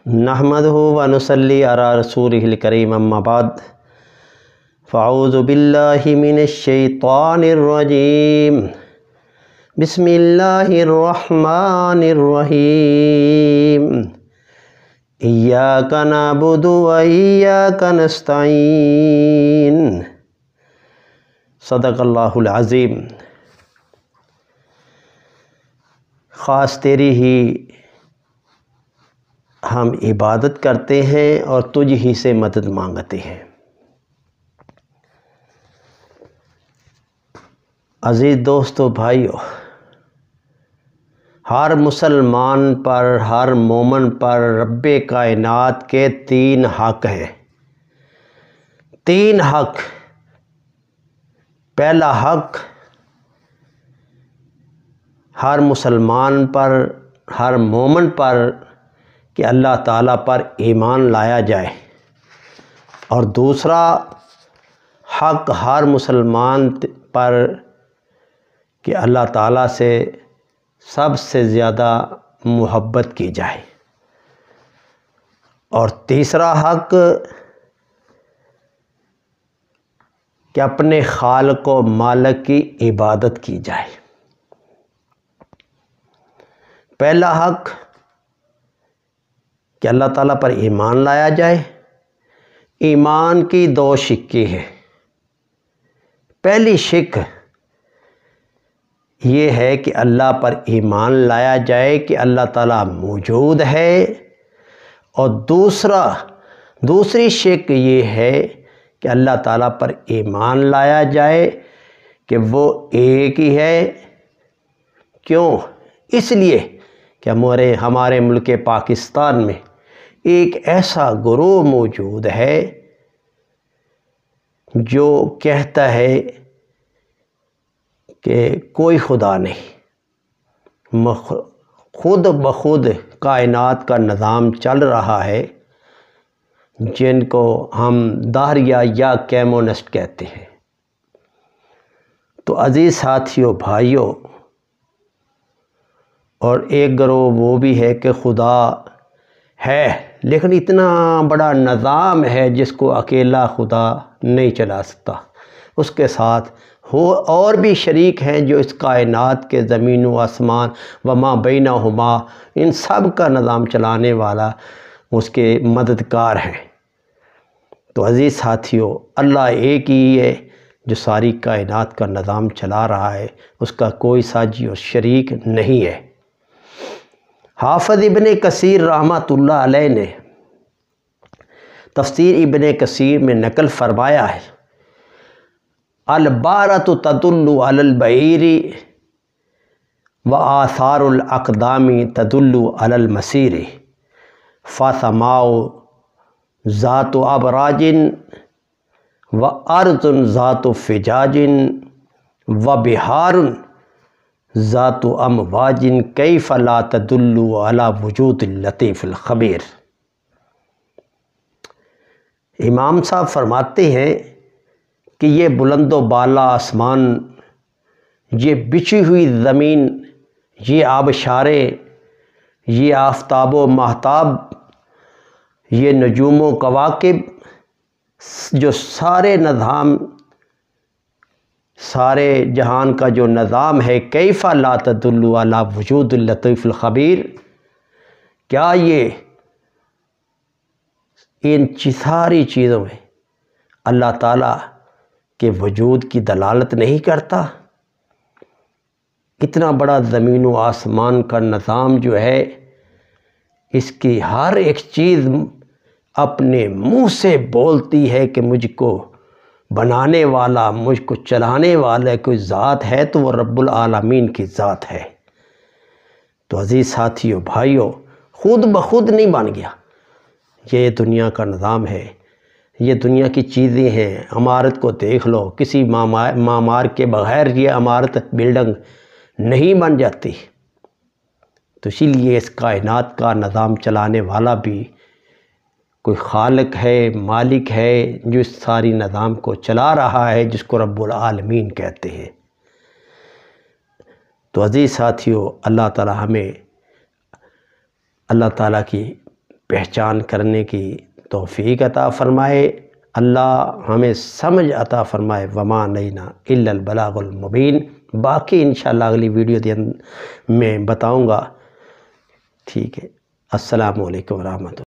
نحمدہ و نصلی علی رسولہ الکریم اما بعد فاعوذ باللہ من الشیطان الرجیم بسم اللہ الرحمن الرحیم ایاک نعبد و ایاک نستعین صدق اللہ العظیم۔ خاص تیری ہی ہم عبادت کرتے ہیں اور تجھ ہی سے مدد مانگتے ہیں۔ عزیز دوستو بھائیو، ہر مسلمان پر، ہر مومن پر رب کائنات کے 3 حق ہیں۔ 3 حق۔ پہلا حق ہر مسلمان پر، ہر مومن پر کہ اللہ تعالیٰ پر ایمان لایا جائے، اور دوسرا حق ہر مسلمان پر کہ اللہ تعالیٰ سے سب سے زیادہ محبت کی جائے، اور تیسرا حق کہ اپنے خالق و مالک کی عبادت کی جائے۔ پہلا حق کہ اللہ تعالیٰ پر ایمان لایا جائے۔ ایمان کی 2 شقیں ہیں۔ پہلی شق یہ ہے کہ اللہ پر ایمان لایا جائے کہ اللہ تعالیٰ موجود ہے، اور دوسری شق یہ ہے کہ اللہ تعالیٰ پر ایمان لایا جائے کہ وہ ایک ہی ہے۔ کیوں؟ اس لیے کہ ہمارے ملک پاکستان میں ایک ایسا گروہ موجود ہے جو کہتا ہے کہ کوئی خدا نہیں، خود بخود کائنات کا نظام چل رہا ہے، جن کو ہم داہریہ یا کیمونسٹ کہتے ہیں۔ تو عزیز ساتھیو بھائیو، اور ایک گروہ وہ بھی ہے کہ خدا ہے لیکن اتنا بڑا نظام ہے جس کو اکیلا خدا نہیں چلا سکتا، اس کے ساتھ اور بھی شریک ہیں جو اس کائنات کے زمین و آسمان وما بینہما ان سب کا نظام چلانے والا اس کے مددگار ہیں۔ تو عزیز ساتھیو، اللہ ایک ہی ہے جو ساری کائنات کا نظام چلا رہا ہے، اس کا کوئی ساجی اور شریک نہیں ہے۔ حافظ ابن کثیر رحمۃ اللہ علیہ نے تفسیر ابن کثیر میں نقل فرمایا ہے، البارۃ تدل علی البعیر وآثار الاقدام تدل علی المسیر فسماء ذات ابراج وارض ذات فجاج وبحار ذات امواج کیف لا تدل علی وجود اللطیف الخبیر۔ امام صاحب فرماتے ہیں کہ یہ بلند و بالا آسمان، یہ بچھی ہوئی زمین، یہ آبشاریں، یہ آفتاب و ماہتاب، یہ نجوم و کواکب، جو سارے نظام، سارے جہان کا جو نظام ہے، کیف لا تدل علی وجود اللطیف الخبیر، کیا یہ ان ساری چیزوں میں اللہ تعالیٰ کے وجود کی دلالت نہیں کرتا؟ اتنا بڑا زمین و آسمان کا نظام جو ہے، اس کی ہر ایک چیز اپنے منہ سے بولتی ہے کہ مجھ کو بنانے والا، مجھ کو چلانے والا کوئی ذات ہے تو وہ رب العالمین کی ذات ہے۔ تو عزیز ساتھیو بھائیو، خود بخود نہیں بن گیا، یہ دنیا کا نظام ہے، یہ دنیا کی چیزیں ہیں۔ عمارت کو دیکھ لو، کسی معمار کے بغیر یہ عمارت، بلڈنگ نہیں بن جاتی۔ تو اسی لیے اس کائنات کا نظام چلانے والا بھی کوئی خالق ہے، مالک ہے، جو اس ساری نظام کو چلا رہا ہے، جس کو رب العالمین کہتے ہیں۔ تو عزیز ساتھیو، اللہ تعالی ہمیں اللہ تعالیٰ کی پہچان کرنے کی توفیق عطا فرمائے۔ اللہ ہمیں سمجھ عطا فرمائے۔ وما علینا الا البلاغ المبین۔ باقی انشاءاللہ اگلی ویڈیو میں بتاؤں گا۔ ٹھیک ہے، السلام علیکم ورحمۃ اللہ۔